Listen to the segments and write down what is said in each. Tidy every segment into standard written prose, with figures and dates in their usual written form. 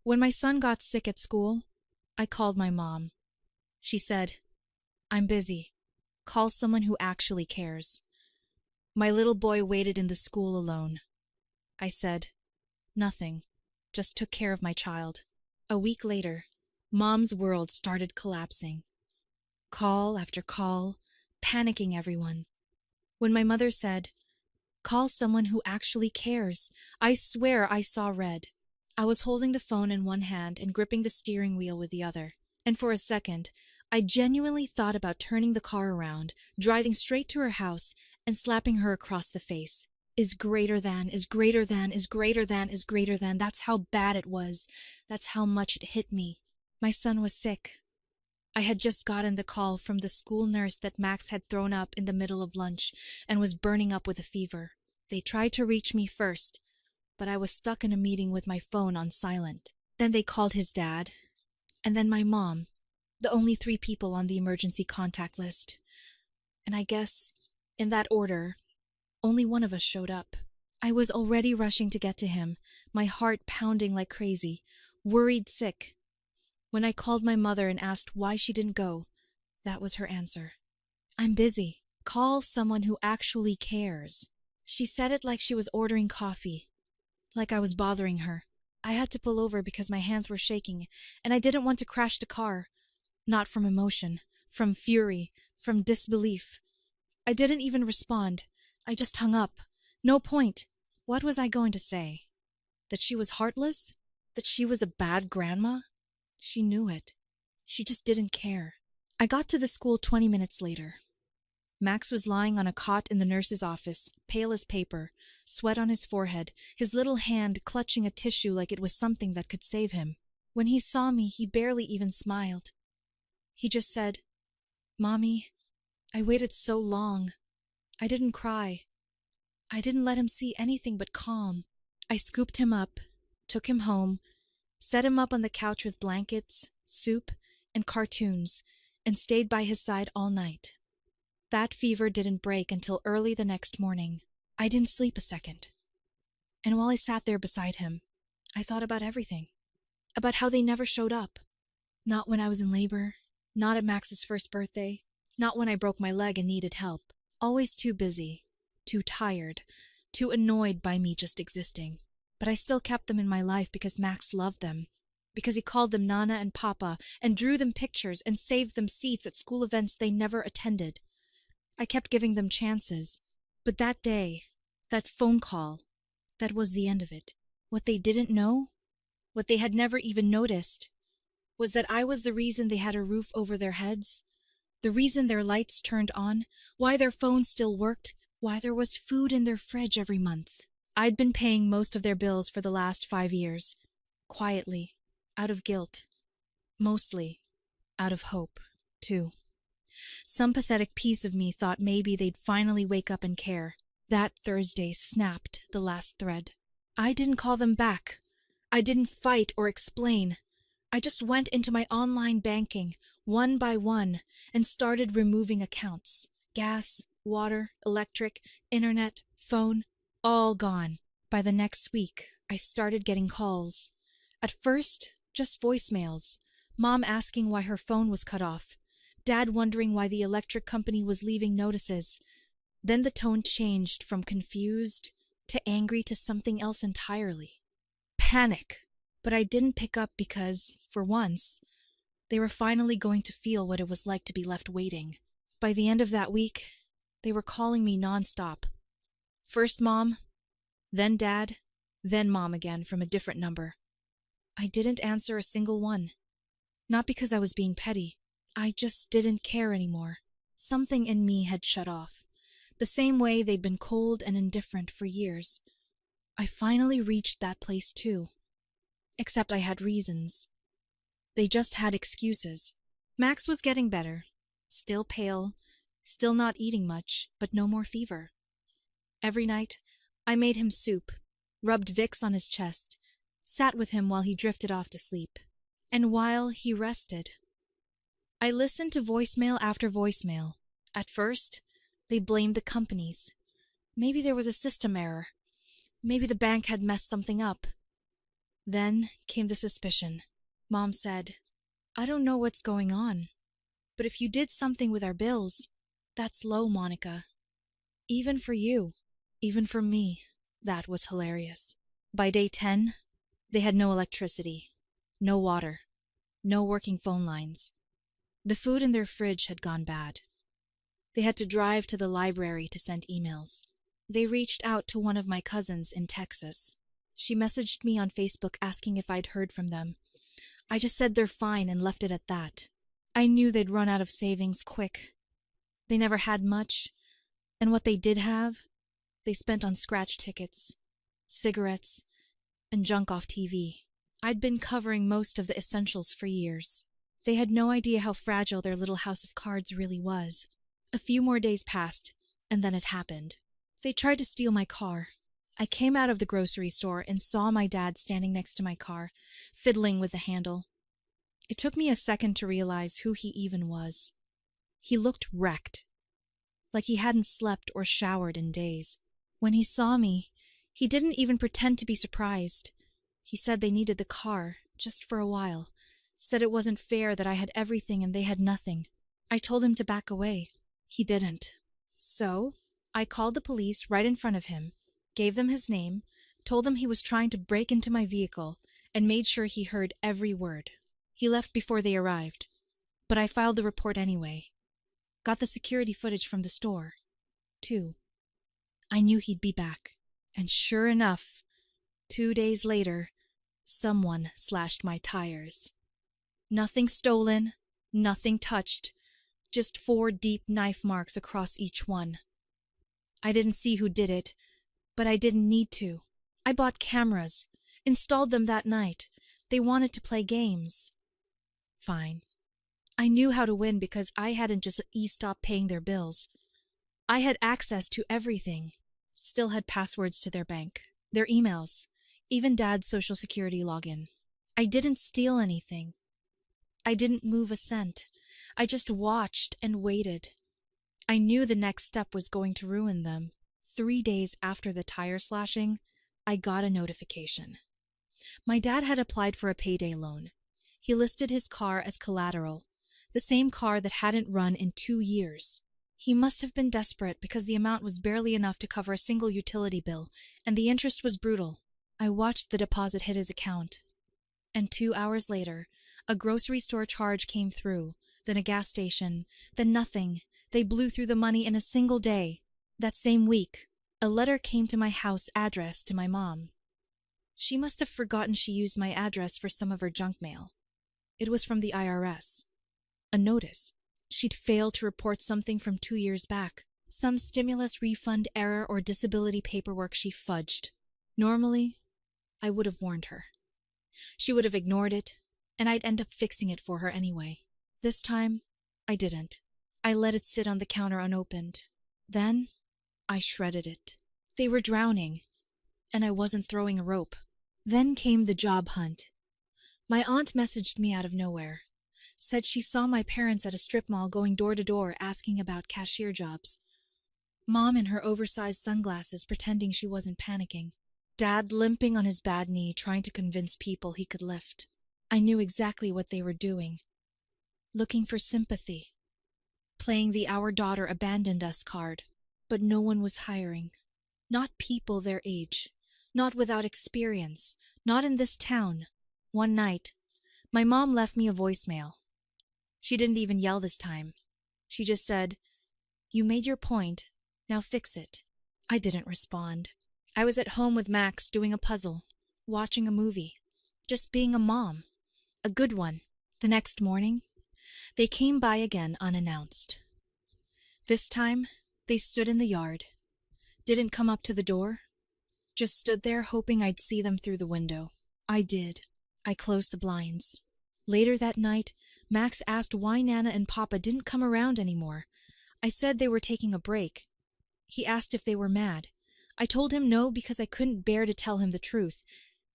When my son got sick at school, I called my mom. She said, "I'm busy. Call someone who actually cares." My little boy waited in the school alone. I said, "Nothing. Just took care of my child." A week later, Mom's world started collapsing. Call after call, panicking everyone. When my mother said, "Call someone who actually cares," I swear I saw red. I was holding the phone in one hand and gripping the steering wheel with the other. And for a second, I genuinely thought about turning the car around, driving straight to her house, and slapping her across the face. Is greater than, is greater than, is greater than, is greater than. That's how bad it was. That's how much it hit me. My son was sick. I had just gotten the call from the school nurse that Max had thrown up in the middle of lunch and was burning up with a fever. They tried to reach me first, but I was stuck in a meeting with my phone on silent. Then they called his dad, and then my mom, the only 3 people on the emergency contact list. And I guess, in that order, only one of us showed up. I was already rushing to get to him, my heart pounding like crazy, worried sick. When I called my mother and asked why she didn't go, that was her answer. "I'm busy. Call someone who actually cares." She said it like she was ordering coffee, like I was bothering her. I had to pull over because my hands were shaking, and I didn't want to crash the car. Not from emotion, from fury, from disbelief. I didn't even respond. I just hung up. No point. What was I going to say? That she was heartless? That she was a bad grandma? She knew it. She just didn't care. I got to the school 20 minutes later. Max was lying on a cot in the nurse's office, pale as paper, sweat on his forehead, his little hand clutching a tissue like it was something that could save him. When he saw me, he barely even smiled. He just said, "Mommy, I waited so long. I didn't cry. I didn't let him see anything but calm." I scooped him up, took him home, set him up on the couch with blankets, soup, and cartoons, and stayed by his side all night. That fever didn't break until early the next morning. I didn't sleep a second. And while I sat there beside him, I thought about everything. About how they never showed up. Not when I was in labor, not at Max's first birthday, not when I broke my leg and needed help. Always too busy, too tired, too annoyed by me just existing. But I still kept them in my life because Max loved them. Because he called them Nana and Papa and drew them pictures and saved them seats at school events they never attended. I kept giving them chances. But that day, that phone call, that was the end of it. What they didn't know, what they had never even noticed, was that I was the reason they had a roof over their heads, the reason their lights turned on, why their phones still worked, why there was food in their fridge every month. I'd been paying most of their bills for the last 5 years, quietly, out of guilt, mostly out of hope, too. Some pathetic piece of me thought maybe they'd finally wake up and care. That Thursday snapped the last thread. I didn't call them back. I didn't fight or explain. I just went into my online banking, one by one, and started removing accounts. Gas, water, electric, internet, phone, all gone. By the next week, I started getting calls. At first, just voicemails. Mom asking why her phone was cut off. Dad wondering why the electric company was leaving notices. Then the tone changed from confused to angry to something else entirely. Panic. But I didn't pick up because, for once, they were finally going to feel what it was like to be left waiting. By the end of that week, they were calling me nonstop. First Mom, then Dad, then Mom again from a different number. I didn't answer a single one. Not because I was being petty. I just didn't care anymore. Something in me had shut off. The same way they'd been cold and indifferent for years. I finally reached that place too. Except I had reasons. They just had excuses. Max was getting better. Still pale, still not eating much, but no more fever. Every night, I made him soup, rubbed Vicks on his chest, sat with him while he drifted off to sleep. And while he rested, I listened to voicemail after voicemail. At first, they blamed the companies. Maybe there was a system error. Maybe the bank had messed something up. Then came the suspicion. Mom said, "I don't know what's going on, but if you did something with our bills, that's low, Monica. Even for you, even for me." That was hilarious. By day 10, they had no electricity, no water, no working phone lines. The food in their fridge had gone bad. They had to drive to the library to send emails. They reached out to one of my cousins in Texas. She messaged me on Facebook asking if I'd heard from them. I just said they're fine and left it at that. I knew they'd run out of savings quick. They never had much, and what they did have, they spent on scratch tickets, cigarettes, and junk off TV. I'd been covering most of the essentials for years. They had no idea how fragile their little house of cards really was. A few more days passed, and then it happened. They tried to steal my car. I came out of the grocery store and saw my dad standing next to my car, fiddling with the handle. It took me a second to realize who he even was. He looked wrecked, like he hadn't slept or showered in days. When he saw me, he didn't even pretend to be surprised. He said they needed the car, just for a while. Said it wasn't fair that I had everything and they had nothing. I told him to back away. He didn't. So, I called the police right in front of him, gave them his name, told them he was trying to break into my vehicle, and made sure he heard every word. He left before they arrived, but I filed the report anyway. Got the security footage from the store, too. I knew he'd be back, and sure enough, 2 days later, someone slashed my tires. Nothing stolen, nothing touched, just 4 deep knife marks across each one. I didn't see who did it, but I didn't need to. I bought cameras, installed them that night. They wanted to play games. Fine. I knew how to win because I hadn't just stopped paying their bills. I had access to everything. Still had passwords to their bank, their emails, even Dad's social security login. I didn't steal anything. I didn't move a cent. I just watched and waited. I knew the next step was going to ruin them. 3 days after the tire slashing, I got a notification. My dad had applied for a payday loan. He listed his car as collateral, the same car that hadn't run in 2 years. He must have been desperate because the amount was barely enough to cover a single utility bill, and the interest was brutal. I watched the deposit hit his account. And 2 hours later, a grocery store charge came through, then a gas station, then nothing. They blew through the money in a single day. That same week, a letter came to my house addressed to my mom. She must have forgotten she used my address for some of her junk mail. It was from the IRS. A notice. She'd failed to report something from 2 years back. Some stimulus refund error or disability paperwork she fudged. Normally, I would have warned her. She would have ignored it, and I'd end up fixing it for her anyway. This time, I didn't. I let it sit on the counter unopened. Then, I shredded it. They were drowning, and I wasn't throwing a rope. Then came the job hunt. My aunt messaged me out of nowhere. Said she saw my parents at a strip mall going door to door asking about cashier jobs. Mom in her oversized sunglasses pretending she wasn't panicking. Dad limping on his bad knee trying to convince people he could lift. I knew exactly what they were doing. Looking for sympathy. Playing the "our daughter abandoned us" card. But no one was hiring. Not people their age. Not without experience. Not in this town. One night, my mom left me a voicemail. She didn't even yell this time. She just said, "You made your point. Now fix it." I didn't respond. I was at home with Max doing a puzzle, watching a movie, just being a mom. A good one. The next morning, they came by again unannounced. This time, they stood in the yard. Didn't come up to the door. Just stood there hoping I'd see them through the window. I did. I closed the blinds. Later that night, Max asked why Nana and Papa didn't come around anymore. I said they were taking a break. He asked if they were mad. I told him no because I couldn't bear to tell him the truth,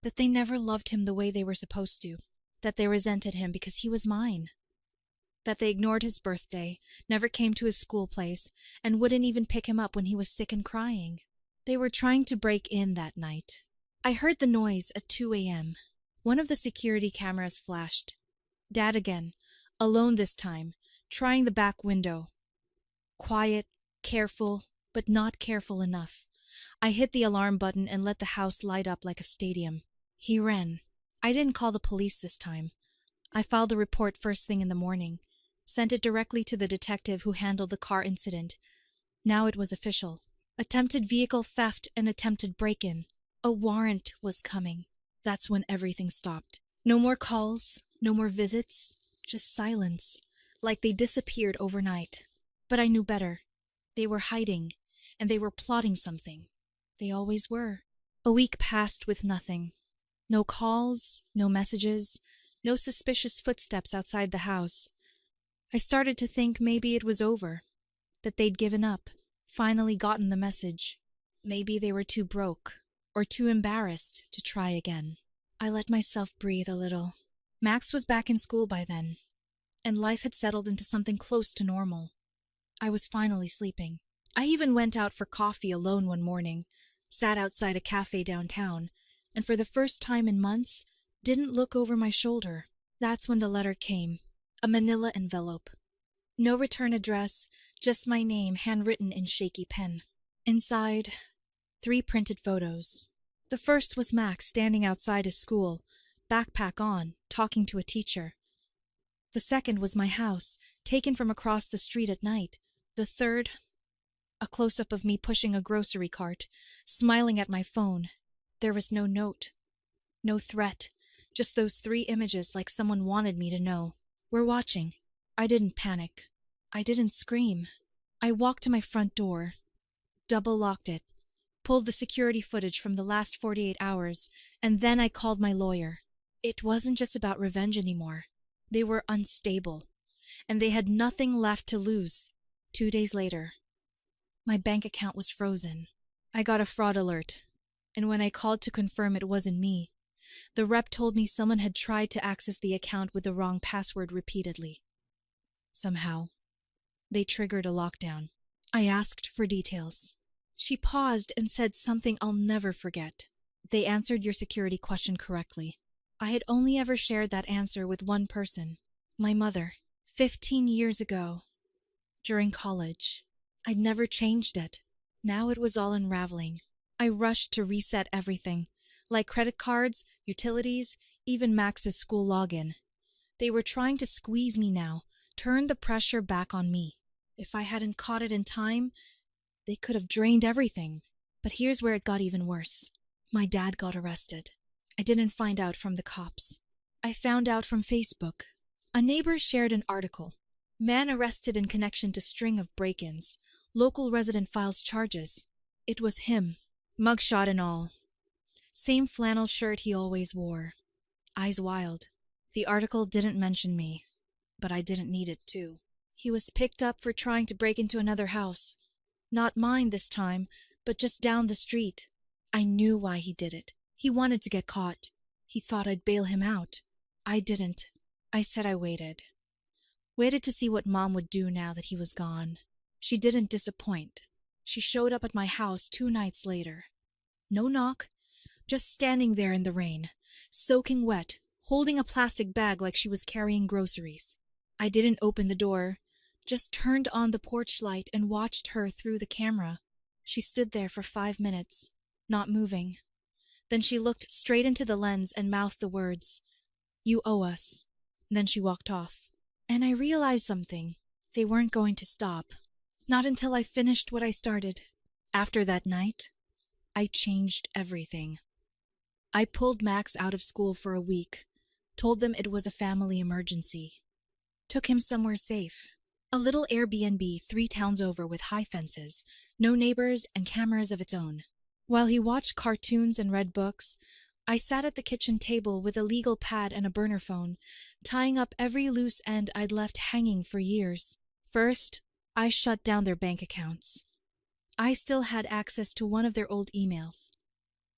that they never loved him the way they were supposed to, that they resented him because he was mine, that they ignored his birthday, never came to his school place, and wouldn't even pick him up when he was sick and crying. They were trying to break in that night. I heard the noise at 2 a.m. One of the security cameras flashed. Dad again, alone this time, trying the back window. Quiet, careful, but not careful enough. I hit the alarm button and let the house light up like a stadium. He ran. I didn't call the police this time. I filed a report first thing in the morning, sent it directly to the detective who handled the car incident. Now it was official. Attempted vehicle theft and attempted break-in. A warrant was coming. That's when everything stopped. No more calls, no more visits, just silence, like they disappeared overnight. But I knew better. They were hiding, and they were plotting something. They always were. A week passed with nothing. No calls, no messages, no suspicious footsteps outside the house. I started to think maybe it was over, that they'd given up, finally gotten the message. Maybe they were too broke, or too embarrassed to try again. I let myself breathe a little. Max was back in school by then, and life had settled into something close to normal. I was finally sleeping. I even went out for coffee alone one morning, sat outside a cafe downtown, and for the first time in months, didn't look over my shoulder. That's when the letter came, a manila envelope. No return address, just my name handwritten in shaky pen. Inside, 3 printed photos. The first was Max standing outside his school, backpack on, talking to a teacher. The second was my house, taken from across the street at night. The third, a close-up of me pushing a grocery cart, smiling at my phone. There was no note, no threat, just those 3 images like someone wanted me to know. We're watching. I didn't panic. I didn't scream. I walked to my front door, double-locked it, pulled the security footage from the last 48 hours, and then I called my lawyer. It wasn't just about revenge anymore. They were unstable, and they had nothing left to lose. 2 days later, my bank account was frozen. I got a fraud alert, and when I called to confirm it wasn't me, the rep told me someone had tried to access the account with the wrong password repeatedly. Somehow, they triggered a lockdown. I asked for details. She paused and said something I'll never forget. They answered your security question correctly. I had only ever shared that answer with one person, my mother, 15 years ago, during college. I'd never changed it. Now it was all unraveling. I rushed to reset everything, like credit cards, utilities, even Max's school login. They were trying to squeeze me now, turn the pressure back on me. If I hadn't caught it in time, they could have drained everything. But here's where it got even worse. My dad got arrested. I didn't find out from the cops. I found out from Facebook. A neighbor shared an article. Man arrested in connection to string of break-ins. Local resident files charges. It was him, mugshot and all. Same flannel shirt he always wore. Eyes wild. The article didn't mention me, but I didn't need it to. He was picked up for trying to break into another house. Not mine this time, but just down the street. I knew why he did it. He wanted to get caught. He thought I'd bail him out. I didn't. I said I waited. Waited to see what Mom would do now that he was gone. She didn't disappoint. She showed up at my house 2 nights later. No knock, just standing there in the rain, soaking wet, holding a plastic bag like she was carrying groceries. I didn't open the door, just turned on the porch light and watched her through the camera. She stood there for 5 minutes, not moving. Then she looked straight into the lens and mouthed the words, "You owe us." Then she walked off. And I realized something. They weren't going to stop. Not until I finished what I started. After that night, I changed everything. I pulled Max out of school for a week, told them it was a family emergency. Took him somewhere safe. A little Airbnb 3 towns over with high fences, no neighbors, and cameras of its own. While he watched cartoons and read books, I sat at the kitchen table with a legal pad and a burner phone, tying up every loose end I'd left hanging for years. First, I shut down their bank accounts. I still had access to one of their old emails.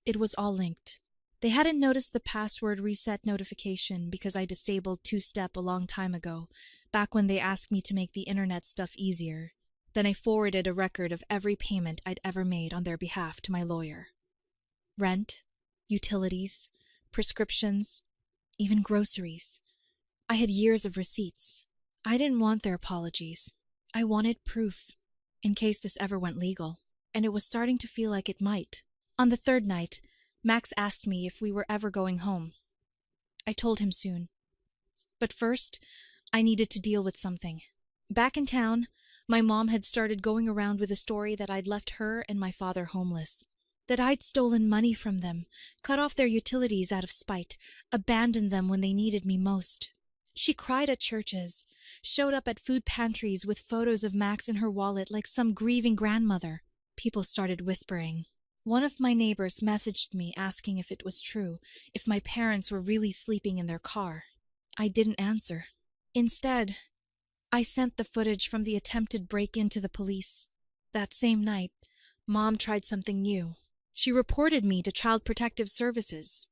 It was all linked. They hadn't noticed the password reset notification because I disabled 2-step a long time ago, back when they asked me to make the internet stuff easier. Then I forwarded a record of every payment I'd ever made on their behalf to my lawyer. Rent, utilities, prescriptions, even groceries. I had years of receipts. I didn't want their apologies. I wanted proof, in case this ever went legal, and it was starting to feel like it might. On the third night, Max asked me if we were ever going home. I told him soon. But first, I needed to deal with something. Back in town, my mom had started going around with a story that I'd left her and my father homeless. That I'd stolen money from them, cut off their utilities out of spite, abandoned them when they needed me most. She cried at churches, showed up at food pantries with photos of Max in her wallet like some grieving grandmother. People started whispering. One of my neighbors messaged me asking if it was true, if my parents were really sleeping in their car. I didn't answer. Instead, I sent the footage from the attempted break-in to the police. That same night, Mom tried something new. She reported me to Child Protective Services,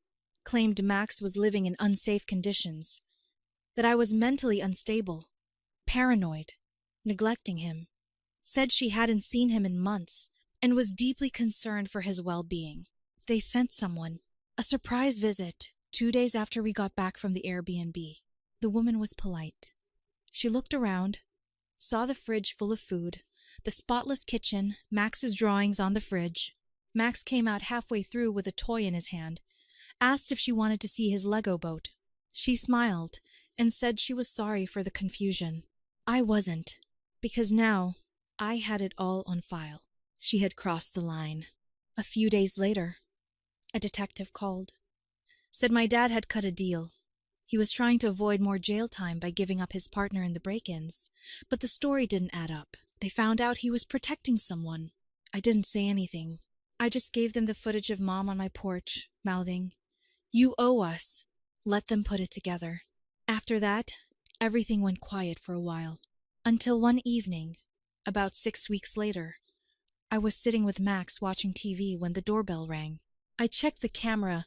claimed Max was living in unsafe conditions, that I was mentally unstable, paranoid, neglecting him, said she hadn't seen him in months, and was deeply concerned for his well-being. They sent someone, a surprise visit, 2 days after we got back from the Airbnb. The woman was polite. She looked around, saw the fridge full of food, the spotless kitchen, Max's drawings on the fridge. Max came out halfway through with a toy in his hand, asked if she wanted to see his Lego boat. She smiled and said she was sorry for the confusion. I wasn't, because now I had it all on file. She had crossed the line. A few days later, a detective called. Said my dad had cut a deal. He was trying to avoid more jail time by giving up his partner in the break-ins, but the story didn't add up. They found out he was protecting someone. I didn't say anything. I just gave them the footage of Mom on my porch, mouthing, "You owe us." Let them put it together. After that, everything went quiet for a while. Until one evening, about 6 weeks later, I was sitting with Max watching TV when the doorbell rang. I checked the camera,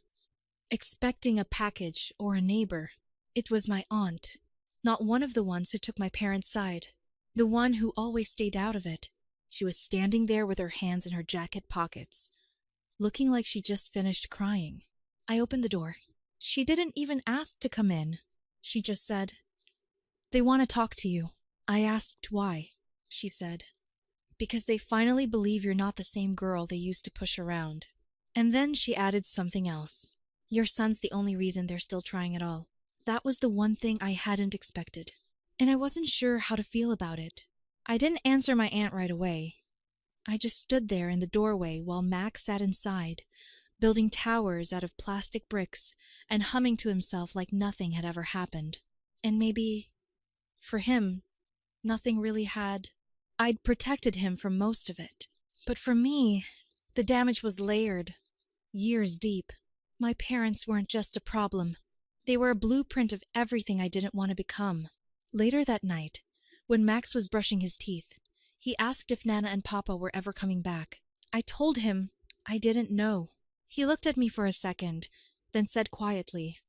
expecting a package or a neighbor. It was my aunt, not one of the ones who took my parents' side, the one who always stayed out of it. She was standing there with her hands in her jacket pockets, looking like she just finished crying. I opened the door. She didn't even ask to come in. She just said, "They want to talk to you." I asked why. She said, "Because they finally believe you're not the same girl they used to push around." And then she added something else. "Your son's the only reason they're still trying at all." That was the one thing I hadn't expected, and I wasn't sure how to feel about it. I didn't answer my aunt right away. I just stood there in the doorway while Max sat inside, building towers out of plastic bricks and humming to himself like nothing had ever happened. And maybe, for him, nothing really had. I'd protected him from most of it. But for me, the damage was layered, years deep. My parents weren't just a problem. They were a blueprint of everything I didn't want to become. Later that night, when Max was brushing his teeth, he asked if Nana and Papa were ever coming back. I told him I didn't know. He looked at me for a second, then said quietly,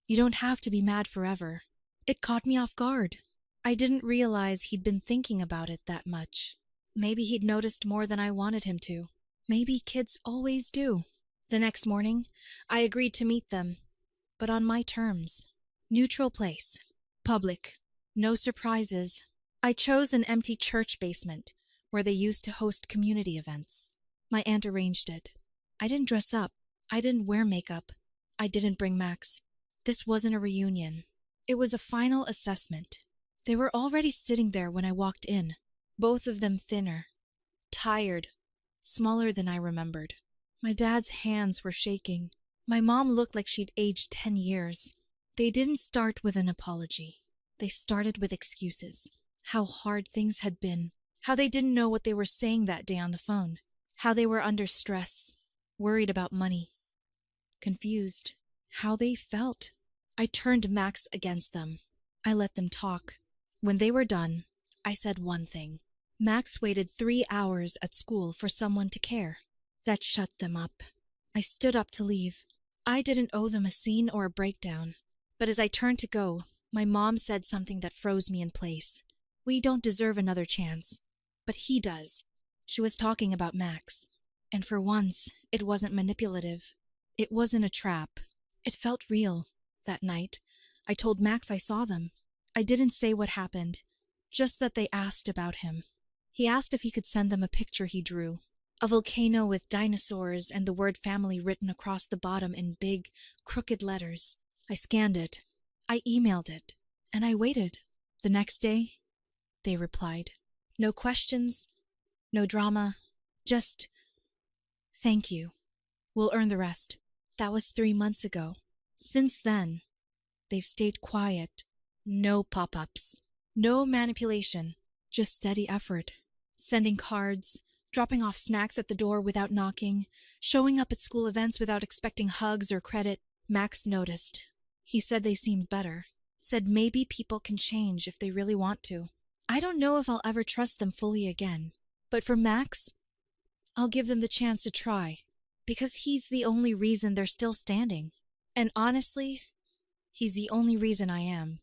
"You don't have to be mad forever." It caught me off guard. I didn't realize he'd been thinking about it that much. Maybe he'd noticed more than I wanted him to. Maybe kids always do. The next morning, I agreed to meet them, but on my terms. Neutral place. Public. No surprises. I chose an empty church basement, where they used to host community events. My aunt arranged it. I didn't dress up. I didn't wear makeup. I didn't bring Max. This wasn't a reunion. It was a final assessment. They were already sitting there when I walked in, both of them thinner, tired, smaller than I remembered. My dad's hands were shaking. My mom looked like she'd aged 10 years. They didn't start with an apology. They started with excuses. How hard things had been. How they didn't know what they were saying that day on the phone. How they were under stress, worried about money, confused. How they felt. I turned Max against them. I let them talk. When they were done, I said one thing. Max waited 3 hours at school for someone to care. That shut them up. I stood up to leave. I didn't owe them a scene or a breakdown. But as I turned to go, my mom said something that froze me in place. "We don't deserve another chance, but he does." She was talking about Max. And for once, it wasn't manipulative. It wasn't a trap. It felt real. That night, I told Max I saw them. I didn't say what happened, just that they asked about him. He asked if he could send them a picture he drew. A volcano with dinosaurs and the word family written across the bottom in big, crooked letters. I scanned it. I emailed it. And I waited. The next day, they replied. No questions, no drama, just, thank you. We'll earn the rest. That was 3 months ago. Since then, they've stayed quiet. No pop-ups. No manipulation. Just steady effort. Sending cards, dropping off snacks at the door without knocking, showing up at school events without expecting hugs or credit. Max noticed. He said they seemed better. Said maybe people can change if they really want to. I don't know if I'll ever trust them fully again. But for Max, I'll give them the chance to try. Because he's the only reason they're still standing. And honestly, he's the only reason I am.